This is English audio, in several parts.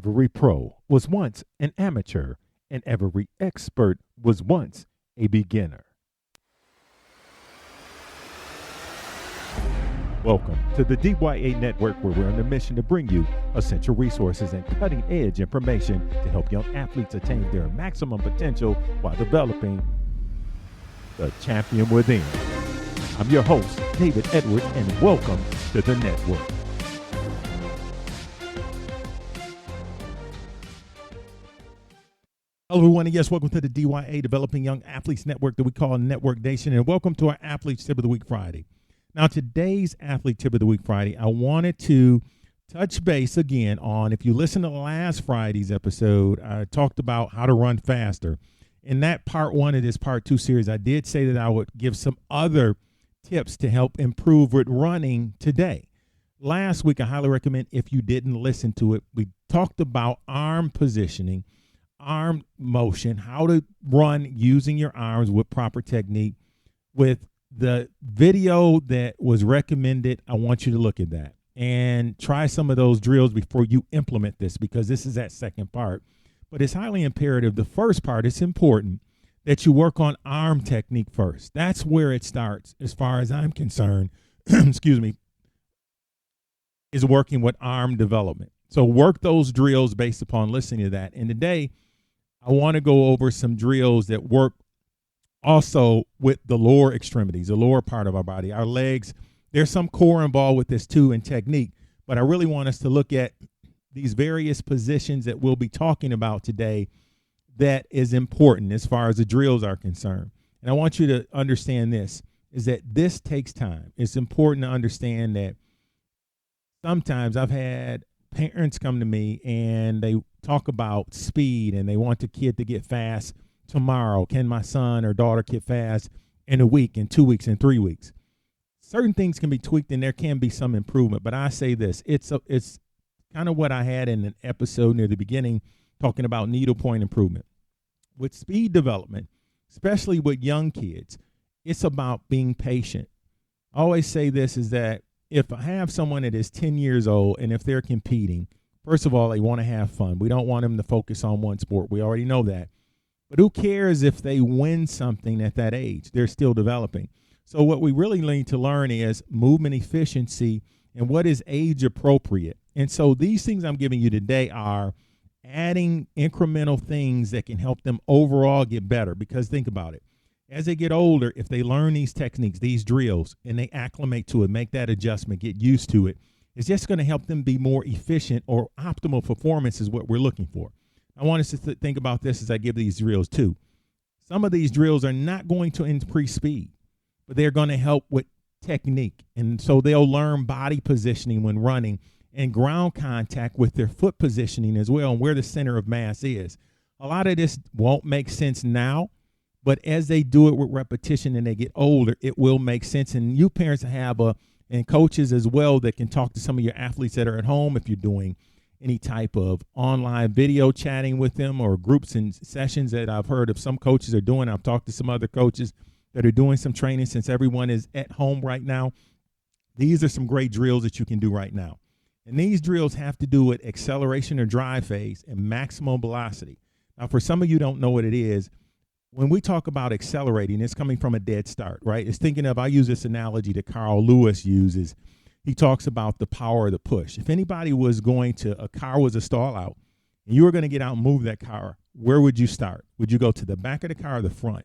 Every pro was once an amateur, and every expert was once a beginner. Welcome to the DYA Network, where we're on a mission to bring you essential resources and cutting edge information to help young athletes attain their maximum potential while developing the champion within. I'm your host, David Edwards, and welcome to the network. Hello, everyone, and yes, welcome to the DYA Developing Young Athletes Network that we call Network Nation, and welcome to our Athletes Tip of the Week Friday. Now, today's Athlete Tip of the Week Friday, I wanted to touch base again on, if you listen to last Friday's episode, I talked about how to run faster. In that part one of this part two series, I did say that I would give some other tips to help improve with running today. Last week, I highly recommend, if you didn't listen to it, we talked about arm positioning, arm motion, how to run using your arms with proper technique. With the video that was recommended, I want you to look at that and try some of those drills before you implement this, because this is that second part. But it's highly imperative. The first part, it's important that you work on arm technique first. That's where it starts, as far as I'm concerned, excuse me, is working with arm development. So work those drills based upon listening to that. And today, I want to go over some drills that work also with the lower extremities, the lower part of our body, our legs. There's some core involved with this too, and technique, but I really want us to look at these various positions that we'll be talking about today that is important as far as the drills are concerned. And I want you to understand this, is that this takes time. It's important to understand that sometimes I've had parents come to me and they talk about speed and they want the kid to get fast tomorrow. Can my son or daughter get fast in a week, in 2 weeks, in 3 weeks? Certain things can be tweaked and there can be some improvement, but I say this, it's kind of what I had in an episode near the beginning, talking about needlepoint improvement. With speed development, especially with young kids, it's about being patient. I always say this, is that if I have someone that is 10 years old and if they're competing, first of all, they want to have fun. We don't want them to focus on one sport. We already know that. But who cares if they win something at that age? They're still developing. So what we really need to learn is movement efficiency and what is age appropriate. And so these things I'm giving you today are adding incremental things that can help them overall get better. Because think about it. As they get older, if they learn these techniques, these drills, and they acclimate to it, make that adjustment, get used to it, it's just going to help them be more efficient, or optimal performance is what we're looking for. I want us to think about this as I give these drills too. Some of these drills are not going to increase speed, but they're going to help with technique. And so they'll learn body positioning when running and ground contact with their foot positioning as well, and where the center of mass is. A lot of this won't make sense now, but as they do it with repetition and they get older, it will make sense. And you parents have and coaches as well that can talk to some of your athletes that are at home, if you're doing any type of online video chatting with them, or groups and sessions that I've heard of some coaches are doing. I've talked to some other coaches that are doing some training since everyone is at home right now. These are some great drills that you can do right now. And these drills have to do with acceleration or drive phase and maximum velocity. Now, for some of you who don't know what it is, when we talk about accelerating, it's coming from a dead start, right? It's thinking of, I use this analogy that Carl Lewis uses. He talks about the power of the push. If anybody was a car was a stall out, and you were going to get out and move that car, where would you start? Would you go to the back of the car or the front?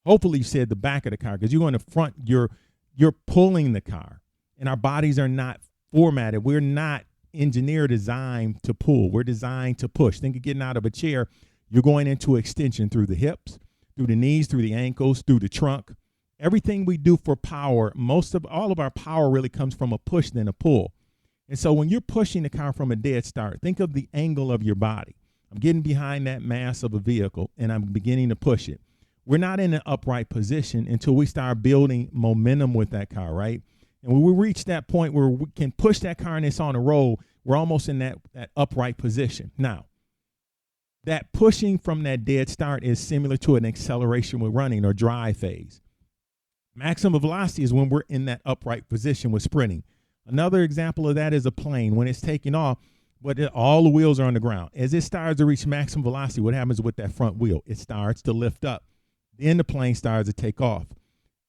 Hopefully you said the back of the car, because you're going to front, you're pulling the car. And our bodies are not formatted. We're not engineered, designed to pull. We're designed to push. Think of getting out of a chair. You're going into extension through the hips, through the knees, through the ankles, through the trunk. Everything we do for power, all of our power really comes from a push than a pull. And so when you're pushing the car from a dead start, think of the angle of your body. I'm getting behind that mass of a vehicle and I'm beginning to push it. We're not in an upright position until we start building momentum with that car, right? And when we reach that point where we can push that car and it's on a roll, we're almost in that upright position. Now, that pushing from that dead start is similar to an acceleration with running or drive phase. Maximum velocity is when we're in that upright position with sprinting. Another example of that is a plane. When it's taking off, all the wheels are on the ground. As it starts to reach maximum velocity, what happens with that front wheel? It starts to lift up. Then the plane starts to take off.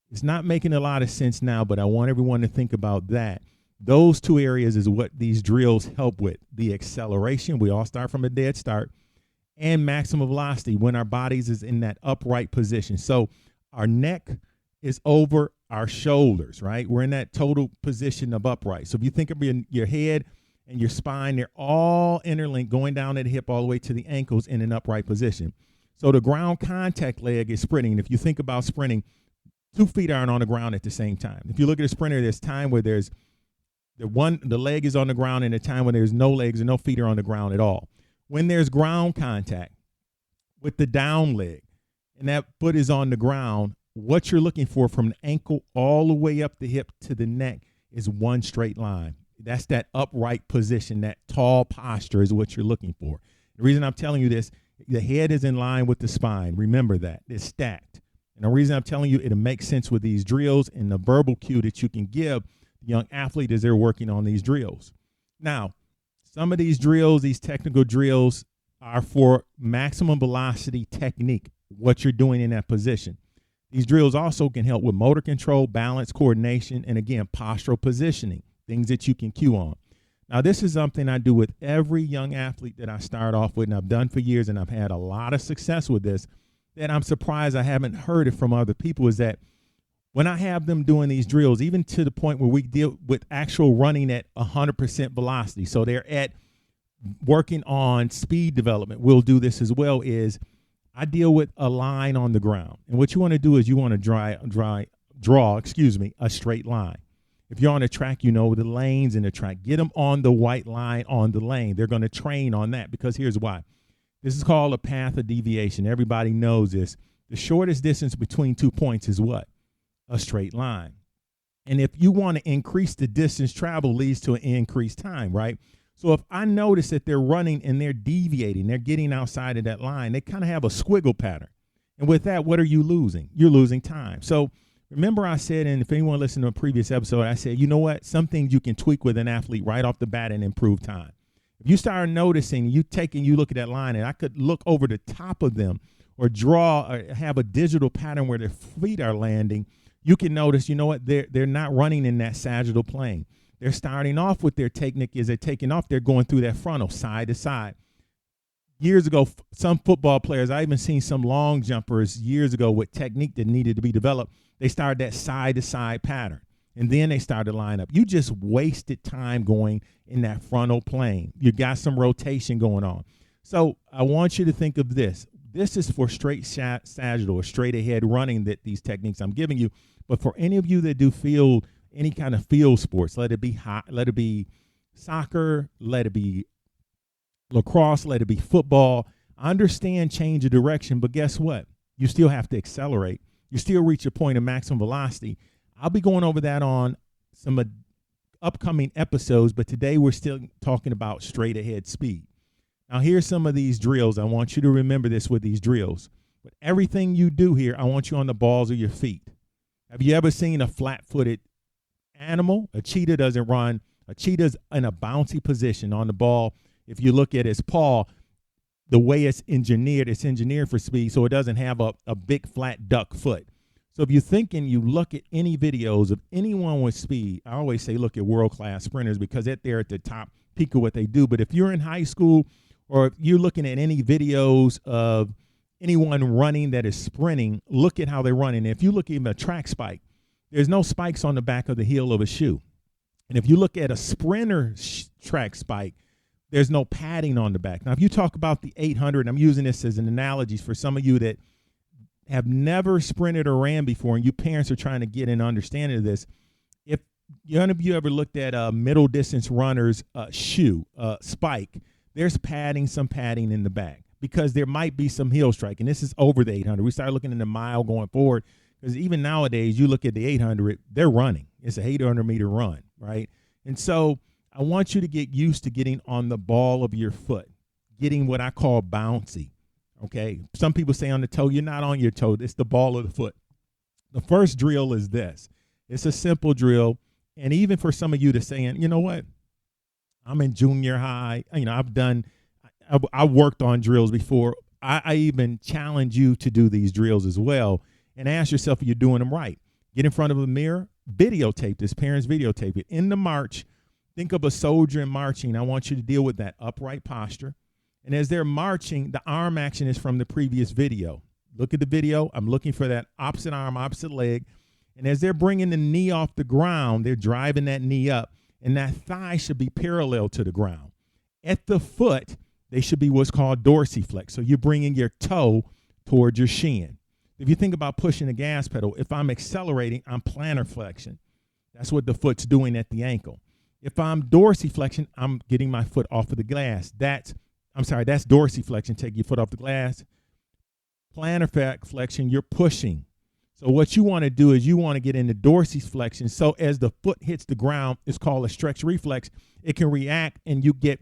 It's not making a lot of sense now, but I want everyone to think about that. Those two areas is what these drills help with. The acceleration, we all start from a dead start, and maximum velocity when our bodies is in that upright position. So our neck is over our shoulders, right? We're in that total position of upright. So if you think of your head and your spine, they're all interlinked going down at the hip all the way to the ankles in an upright position. So the ground contact leg is sprinting. If you think about sprinting, 2 feet aren't on the ground at the same time. If you look at a sprinter, there's time where there's the leg is on the ground and a time when there's no legs and no feet are on the ground at all. When there's ground contact with the down leg and that foot is on the ground, what you're looking for from the ankle all the way up the hip to the neck is one straight line. That's that upright position, that tall posture is what you're looking for. The reason I'm telling you this, the head is in line with the spine. Remember that. It's stacked. And the reason I'm telling you it'll make sense with these drills and the verbal cue that you can give the young athlete as they're working on these drills. Now, some of these drills, these technical drills, are for maximum velocity technique, what you're doing in that position. These drills also can help with motor control, balance, coordination, and again, postural positioning, things that you can cue on. Now, this is something I do with every young athlete that I start off with, and I've done for years, and I've had a lot of success with this, that I'm surprised I haven't heard it from other people, is that when I have them doing these drills, even to the point where we deal with actual running at 100% velocity, so they're at working on speed development, we'll do this as well, is I deal with a line on the ground. And what you want to do is you want to draw a straight line. If you're on a track, you know the lanes in the track. Get them on the white line on the lane. They're going to train on that because here's why. This is called a path of deviation. Everybody knows this. The shortest distance between 2 points is what? A straight line. And if you want to increase the distance, travel leads to an increased time, right? So if I notice that they're running and they're deviating, they're getting outside of that line, they kind of have a squiggle pattern. And with that, what are you losing? You're losing time. So remember I said, and if anyone listened to a previous episode, I said, you know what? Some things you can tweak with an athlete right off the bat and improve time. If you start noticing, you look at that line, and I could look over the top of them or draw or have a digital pattern where their feet are landing, you can notice, you know what? They're not running in that sagittal plane. They're starting off with their technique. As they're taking off, they're going through that frontal side to side. Years ago, some football players, I even seen some long jumpers years ago with technique that needed to be developed. They started that side to side pattern, and then they started to line up. You just wasted time going in that frontal plane. You got some rotation going on. So I want you to think of this. This is for straight sagittal or straight ahead running, that these techniques I'm giving you. But for any of you that do any kind of field sports, let it be soccer, let it be lacrosse, let it be football, understand change of direction, but guess what? You still have to accelerate. You still reach a point of maximum velocity. I'll be going over that on some upcoming episodes, but today we're still talking about straight ahead speed. Now, here's some of these drills. I want you to remember this with these drills. But everything you do here, I want you on the balls of your feet. Have you ever seen a flat-footed animal? A cheetah doesn't run. A cheetah's in a bouncy position on the ball. If you look at its paw, the way it's engineered for speed, so it doesn't have a big flat duck foot. So if you're thinking, you look at any videos of anyone with speed, I always say look at world-class sprinters because they're at the top peak of what they do. But if you're in high school or if you're looking at any videos of anyone running that is sprinting, look at how they're running. If you look at even a track spike, there's no spikes on the back of the heel of a shoe. And if you look at a sprinter track spike, there's no padding on the back. Now, if you talk about the 800, I'm using this as an analogy for some of you that have never sprinted or ran before, and you parents are trying to get an understanding of this. If none of you ever looked at a middle distance runner's shoe spike, there's some padding in the back because there might be some heel strike, and this is over the 800. We start looking in the mile going forward because even nowadays, you look at the 800, they're running. It's a 800-meter run, right? And so I want you to get used to getting on the ball of your foot, getting what I call bouncy, okay? Some people say on the toe. You're not on your toe. It's the ball of the foot. The first drill is this. It's a simple drill, and even for some of you to saying, you know what? I'm in junior high. I worked on drills before. I even challenge you to do these drills as well and ask yourself if you're doing them right. Get in front of a mirror, videotape this. Parents, videotape it. In the march, think of a soldier in marching. I want you to deal with that upright posture. And as they're marching, the arm action is from the previous video. Look at the video. I'm looking for that opposite arm, opposite leg. And as they're bringing the knee off the ground, they're driving that knee up, and that thigh should be parallel to the ground. At the foot, they should be what's called dorsiflex. So you're bringing your toe towards your shin. If you think about pushing the gas pedal, if I'm accelerating, I'm plantar flexion. That's what the foot's doing at the ankle. If I'm dorsiflexion, I'm getting my foot off of the glass. That's dorsiflexion. Take your foot off the glass. Plantar flexion, you're pushing. So what you want to do is you want to get into dorsiflexion. So as the foot hits the ground, it's called a stretch reflex. It can react and you get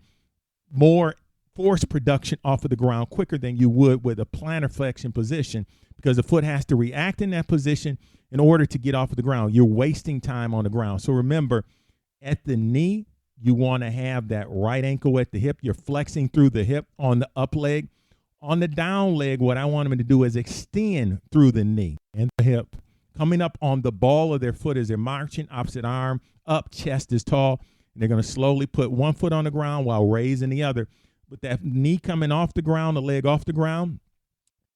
more force production off of the ground quicker than you would with a plantar flexion position, because the foot has to react in that position in order to get off of the ground. You're wasting time on the ground. So remember, at the knee, you want to have that right ankle at the hip. You're flexing through the hip on the up leg. On the down leg, what I want them to do is extend through the knee and the hip, coming up on the ball of their foot as they're marching, opposite arm up, chest is tall. And they're going to slowly put one foot on the ground while raising the other. With that knee coming off the ground, the leg off the ground,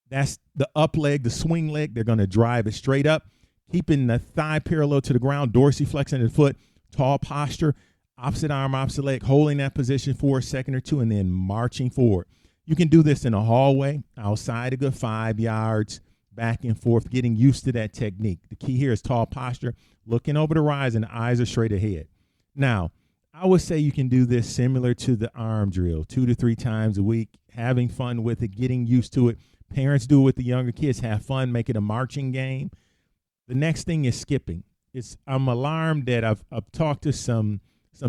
that's the up leg, the swing leg. They're going to drive it straight up, keeping the thigh parallel to the ground, dorsiflexing the foot, tall posture, opposite arm, opposite leg, holding that position for a second or two, and then marching forward. You can do this in a hallway, outside a good 5 yards, back and forth, getting used to that technique. The key here is tall posture, looking over the horizon, the eyes are straight ahead. Now, I would say you can do this similar to the arm drill, 2 to 3 times a week, having fun with it, getting used to it. Parents do it with the younger kids, have fun, make it a marching game. The next thing is skipping. I'm alarmed that I've talked to some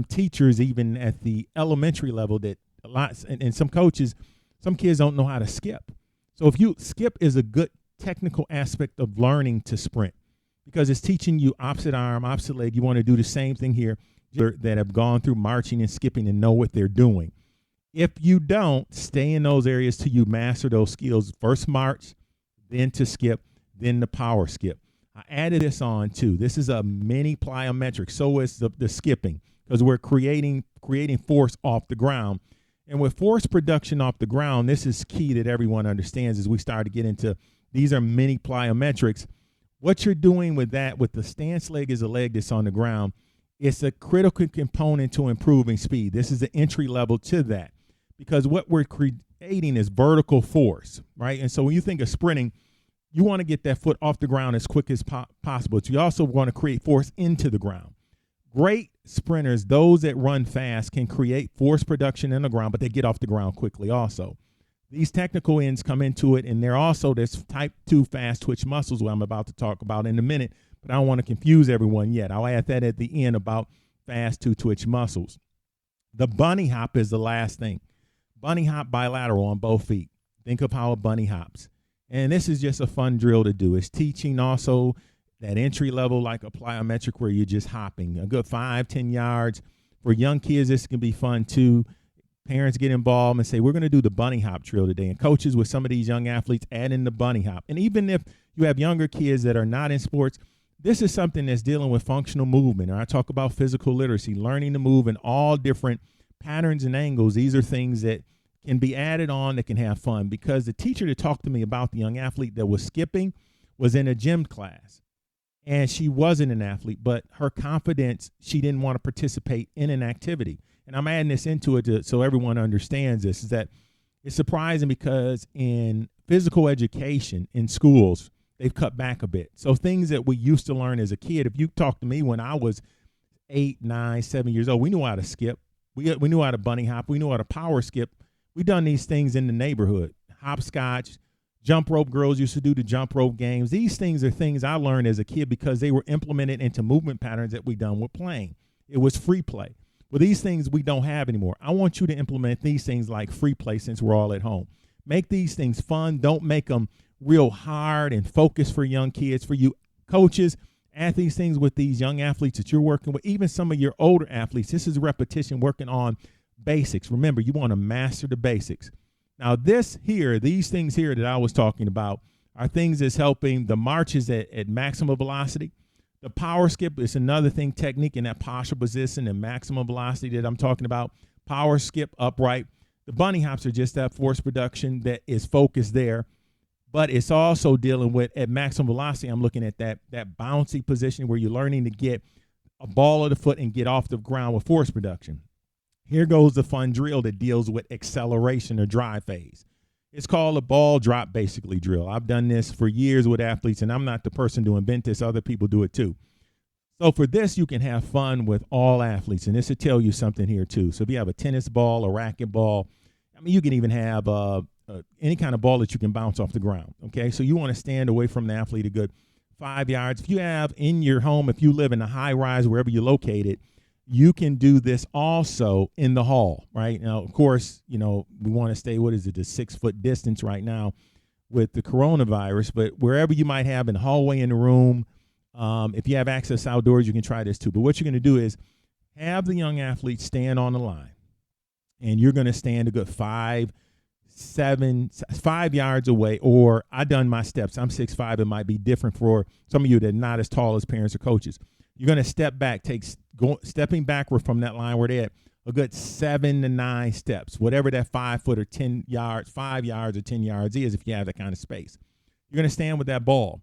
teachers even at the elementary level that a lot, and some coaches, some kids don't know how to skip. So if you skip is a good technical aspect of learning to sprint, because it's teaching you opposite arm, opposite leg. You want to do the same thing here that have gone through marching and skipping and know what they're doing. If you don't, stay in those areas till you master those skills. First march, then to skip, then the power skip. I added this on too. This is a mini plyometric. So is the skipping, because we're creating force off the ground. And with force production off the ground, this is key that everyone understands as we start to get into, these are mini plyometrics. What you're doing with that, with the stance leg is a leg that's on the ground, it's a critical component to improving speed. This is the entry level to that, because what we're creating is vertical force, right? And so when you think of sprinting, you want to get that foot off the ground as quick as possible. So you also want to create force into the ground. Great sprinters, those that run fast, can create force production in the ground, but they get off the ground quickly also. These technical ends come into it, and they're also this type 2 fast twitch muscles, what I'm about to talk about in a minute, but I don't want to confuse everyone yet. I'll add that at the end about fast 2 twitch muscles. The bunny hop is the last thing. Bunny hop bilateral on both feet. Think of how a bunny hops. And this is just a fun drill to do. It's teaching also that entry level, like a plyometric, where you're just hopping a good 5-10 yards. For young kids, this can be fun too. Parents get involved and say, we're going to do the bunny hop drill today. And coaches with some of these young athletes add in the bunny hop. And even if you have younger kids that are not in sports, this is something that's dealing with functional movement. And I talk about physical literacy, learning to move in all different patterns and angles. These are things that can be added on that can have fun, because the teacher that talked to me about the young athlete that was skipping was in a gym class. And she wasn't an athlete, but her confidence, she didn't want to participate in an activity. And I'm adding this into it so everyone understands this, is that it's surprising because in physical education in schools, they've cut back a bit. So things that we used to learn as a kid, if you talk to me when I was 8, 9, 7 years old, we knew how to skip. We knew how to bunny hop. We knew how to power skip. We done these things in the neighborhood. Hopscotch, jump rope, girls used to do the jump rope games. These things are things I learned as a kid because they were implemented into movement patterns that we done with playing. It was free play. Well, these things we don't have anymore. I want you to implement these things like free play since we're all at home. Make these things fun. Don't make them real hard and focused for young kids. For you coaches, Add these things with these young athletes that you're working with, even some of your older athletes. This is repetition, working on basics. Remember, you want to master the basics. Now, these things here that I was talking about are things that's helping the marches at maximum velocity. The power skip is another thing, technique in that posture position and maximum velocity that I'm talking about. Power skip, upright. The bunny hops are just that force production that is focused there. But it's also dealing with, at maximum velocity, I'm looking at that bouncy position where you're learning to get a ball of the foot and get off the ground with force production. Here goes the fun drill that deals with acceleration or drive phase. It's called a ball drop basically drill. I've done this for years with athletes, and I'm not the person to invent this. Other people do it too. So for this, you can have fun with all athletes, and this will tell you something here too. So if you have a tennis ball, a racket ball, I mean, you can even have any kind of ball that you can bounce off the ground, okay? So you want to stand away from the athlete a good 5 yards. If you have in your home, if you live in a high rise, wherever you're located, you can do this also in the hall, right? Now, of course, we want to stay, the 6 foot distance right now with the coronavirus, but wherever you might have in the hallway, in the room, if you have access outdoors, you can try this too. But what you're going to do is have the young athlete stand on the line, and you're going to stand a good 5 yards away, or I done my steps. I'm 6'5". It might be different for some of you that are not as tall as parents or coaches. You're going to step back, stepping backward from that line where they're at, a good 7 to 9 steps, whatever that 5 foot or 10 yards, 5 yards or 10 yards is, if you have that kind of space. You're going to stand with that ball.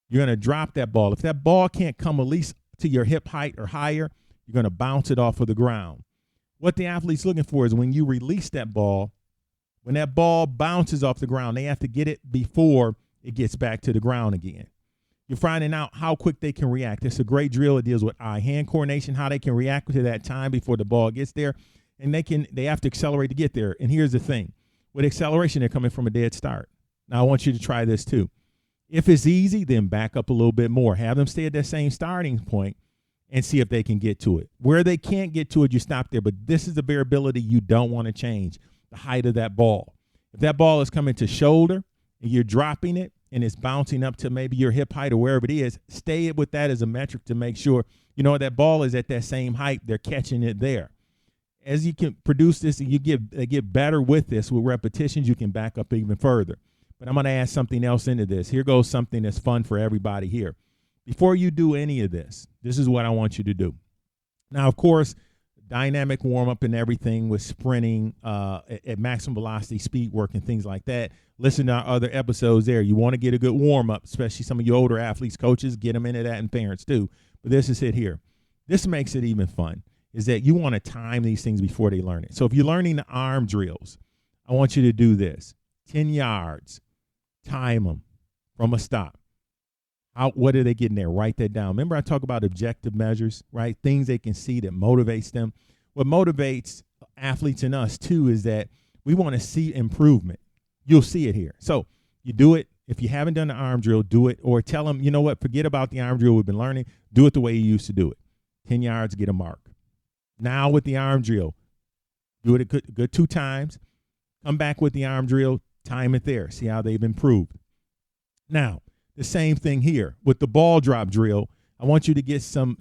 You're going to drop that ball. If that ball can't come at least to your hip height or higher, you're going to bounce it off of the ground. What the athlete's looking for is when you release that ball, when that ball bounces off the ground, they have to get it before it gets back to the ground again. You're finding out how quick they can react. It's a great drill. It deals with eye-hand coordination, how they can react to that time before the ball gets there. And they have to accelerate to get there. And here's the thing. With acceleration, they're coming from a dead start. Now, I want you to try this too. If it's easy, then back up a little bit more. Have them stay at that same starting point and see if they can get to it. Where they can't get to it, you stop there. But this is the variability you don't want to change, the height of that ball. If that ball is coming to shoulder and you're dropping it and it's bouncing up to maybe your hip height or wherever it is, stay with that as a metric to make sure, that ball is at that same height. They're catching it there. As you can produce this and they get better with this, with repetitions, you can back up even further. But I'm going to add something else into this. Here goes something that's fun for everybody here. Before you do any of this, this is what I want you to do. Now, of course, dynamic warm-up and everything with sprinting at maximum velocity, speed work, and things like that. Listen to our other episodes there. You want to get a good warm-up, especially some of your older athletes, coaches, get them into that, and parents too. But this is it here. This makes it even fun, is that you want to time these things before they learn it. So if you're learning the arm drills, I want you to do this. 10 yards, time them from a stop. What are they getting there? Write that down. Remember, I talk about objective measures, right? Things they can see that motivates them. What motivates athletes and us, too, is that we want to see improvement. You'll see it here. So you do it. If you haven't done the arm drill, do it. Or tell them, you know what, forget about the arm drill we've been learning. Do it the way you used to do it. 10 yards, get a mark. Now with the arm drill, do it a good 2 times. Come back with the arm drill, time it there. See how they've improved. Now, the same thing here with the ball drop drill. I want you to get some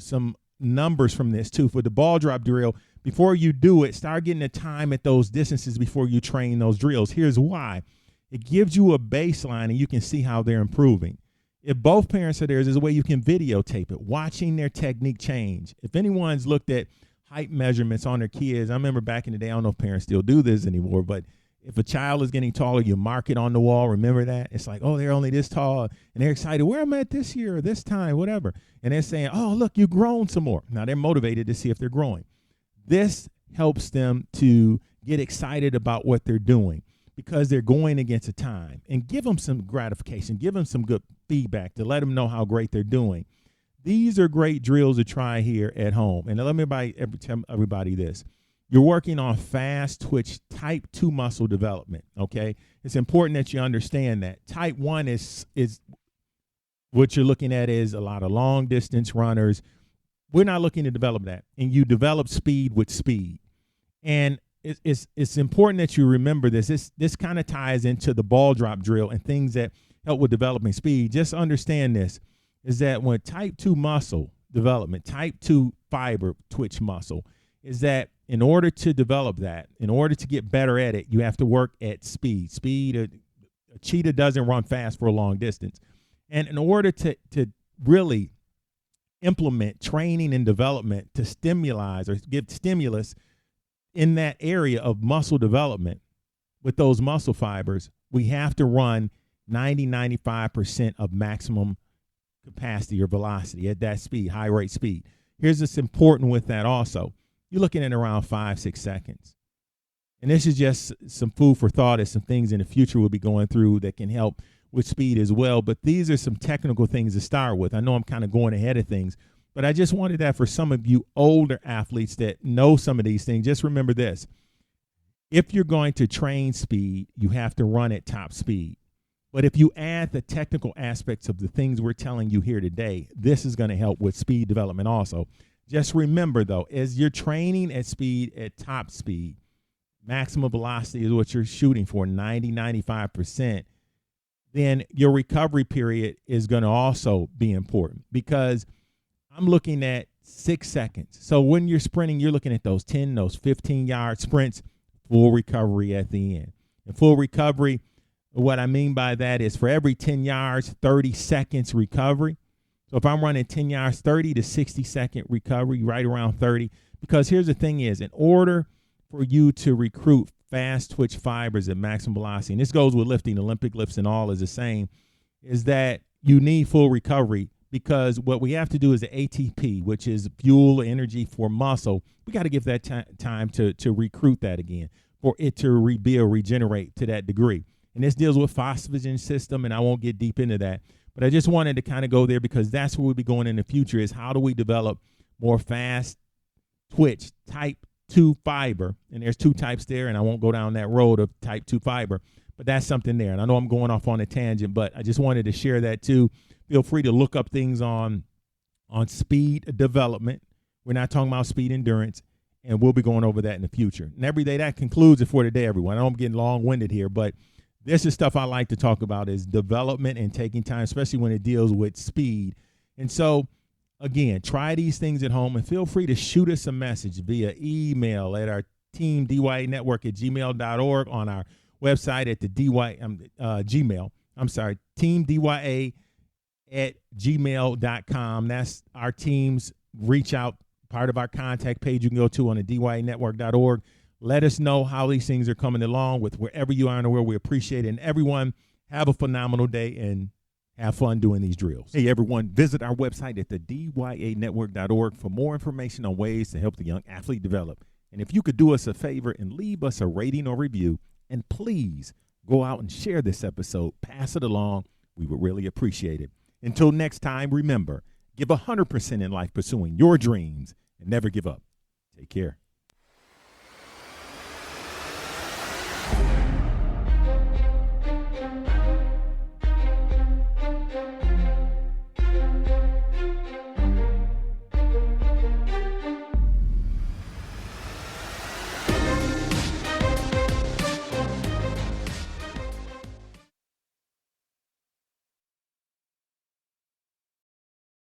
numbers from this too. For the ball drop drill, before you do it, start getting the time at those distances before you train those drills. Here's why. It gives you a baseline and you can see how they're improving. If both parents are there, there's a way you can videotape it, watching their technique change. If anyone's looked at height measurements on their kids, I remember back in the day, I don't know if parents still do this anymore, but if a child is getting taller, you mark it on the wall. Remember that? It's like, oh, they're only this tall. And they're excited. Where am I at this year or this time, whatever. And they're saying, oh, look, you've grown some more. Now they're motivated to see if they're growing. This helps them to get excited about what they're doing because they're going against a time. And give them some gratification. Give them some good feedback to let them know how great they're doing. These are great drills to try here at home. And let me tell everybody this. You're working on fast twitch type 2 muscle development, okay? It's important that you understand that. Type 1 is what you're looking at is a lot of long distance runners. We're not looking to develop that. And you develop speed with speed. And it's important that you remember this. This kind of ties into the ball drop drill and things that help with developing speed. Just understand this, is that when type 2 muscle development, type 2 fiber twitch muscle, is that in order to develop that, in order to get better at it, you have to work at speed. A cheetah doesn't run fast for a long distance. And in order to really implement training and development to stimulate or give stimulus in that area of muscle development with those muscle fibers, we have to run 95% of maximum capacity or velocity at that speed, high rate speed. Here's what's important with that also. You're looking at around 5-6 seconds. And this is just some food for thought as some things in the future we'll be going through that can help with speed as well. But these are some technical things to start with. I know I'm kind of going ahead of things, but I just wanted that for some of you older athletes that know some of these things. Just remember this. If you're going to train speed, you have to run at top speed. But if you add the technical aspects of the things we're telling you here today, this is going to help with speed development also. Just remember, though, as you're training at speed, at top speed, maximum velocity is what you're shooting for, 95%, then your recovery period is going to also be important, because I'm looking at 6 seconds. So when you're sprinting, you're looking at those 10, those 15-yard sprints, full recovery at the end. And full recovery, what I mean by that is for every 10 yards, 30 seconds recovery. So if I'm running 10 yards, 30 to 60-second recovery, right around 30. Because here's the thing is, in order for you to recruit fast twitch fibers at maximum velocity, and this goes with lifting, Olympic lifts and all is the same, is that you need full recovery, because what we have to do is the ATP, which is fuel energy for muscle. We got to give that time to recruit that again for it to regenerate to that degree. And this deals with phosphagen system, and I won't get deep into that. But I just wanted to kind of go there because that's where we'll be going in the future, is how do we develop more fast twitch type 2 fiber. And there's 2 types there, and I won't go down that road of type 2 fiber, but that's something there. And I know I'm going off on a tangent, but I just wanted to share that too. Feel free to look up things on speed development. We're not talking about speed endurance, and we'll be going over that in the future. And every day, that concludes it for today, everyone. I know I'm getting long-winded here, but this is stuff I like to talk about, is development and taking time, especially when it deals with speed. And so, again, try these things at home, and feel free to shoot us a message via email at our team DYA network at gmail.org, on our website at the Gmail. I'm sorry, team DYA at gmail.com. That's our team's reach out, part of our contact page you can go to on the DYAnetwork.org. Let us know how these things are coming along with wherever you are in the world. We appreciate it. And everyone, have a phenomenal day and have fun doing these drills. Hey, everyone, visit our website at the DYAnetwork.org for more information on ways to help the young athlete develop. And if you could do us a favor and leave us a rating or review, and please go out and share this episode, pass it along. We would really appreciate it. Until next time, remember, give 100% in life pursuing your dreams and never give up. Take care.